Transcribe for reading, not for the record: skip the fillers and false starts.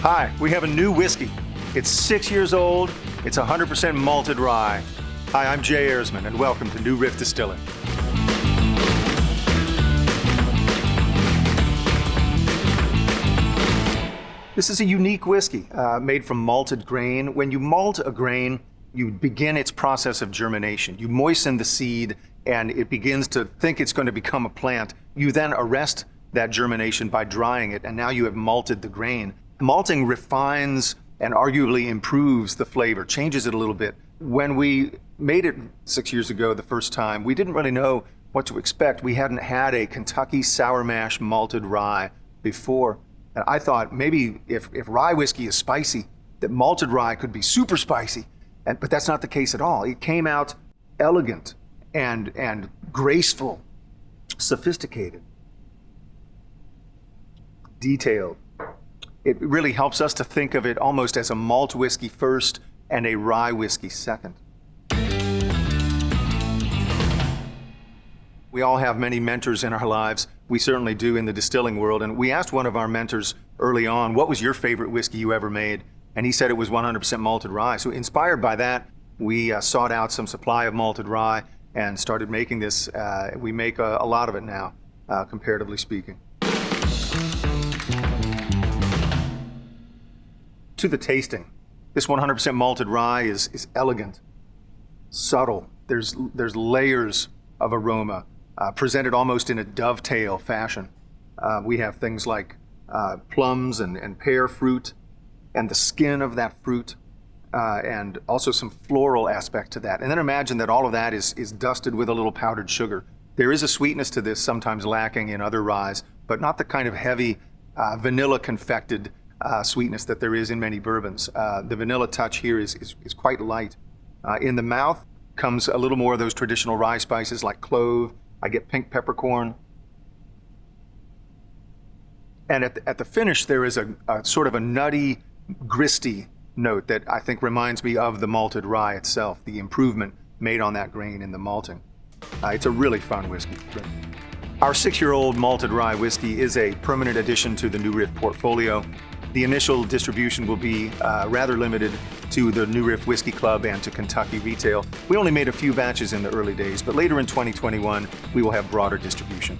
Hi, we have a new whiskey. It's 6 years old. It's 100% malted rye. Hi, I'm Jay Ersman, and welcome to New Riff Distilling. This is a unique whiskey made from malted grain. When you malt a grain, you begin its process of germination. You moisten the seed, and it begins to think it's going to become a plant. You then arrest that germination by drying it, and now you have malted the grain. Malting refines and arguably improves the flavor, changes it a little bit. When we made it 6 years ago the first time, we didn't really know what to expect. We hadn't had a Kentucky sour mash malted rye before. And I thought maybe if rye whiskey is spicy, that malted rye could be super spicy. But that's not the case at all. It came out elegant and graceful, sophisticated, detailed. It really helps us to think of it almost as a malt whiskey first and a rye whiskey second. We all have many mentors in our lives. We certainly do in the distilling world. And we asked one of our mentors early on, what was your favorite whiskey you ever made? And he said it was 100% malted rye. So inspired by that, we sought out some supply of malted rye and started making this. We make a lot of it now, comparatively speaking. To the tasting, this 100% malted rye is elegant, subtle. There's layers of aroma, presented almost in a dovetail fashion. We have things like plums and pear fruit, and the skin of that fruit, and also some floral aspect to that. And then imagine that all of that is dusted with a little powdered sugar. There is a sweetness to this, sometimes lacking in other ryes, but not the kind of heavy vanilla confected sweetness that there is in many bourbons. The vanilla touch here is quite light. In the mouth comes a little more of those traditional rye spices like clove. I get pink peppercorn. And at the finish, there is a sort of a nutty, gristy note that I think reminds me of the malted rye itself, the improvement made on that grain in the malting. It's a really fun whiskey to drink. Our 6-year-old malted rye whiskey is a permanent addition to the New Riff portfolio. The initial distribution will be rather limited to the New Riff Whiskey Club and to Kentucky retail. We only made a few batches in the early days, but later in 2021, we will have broader distribution.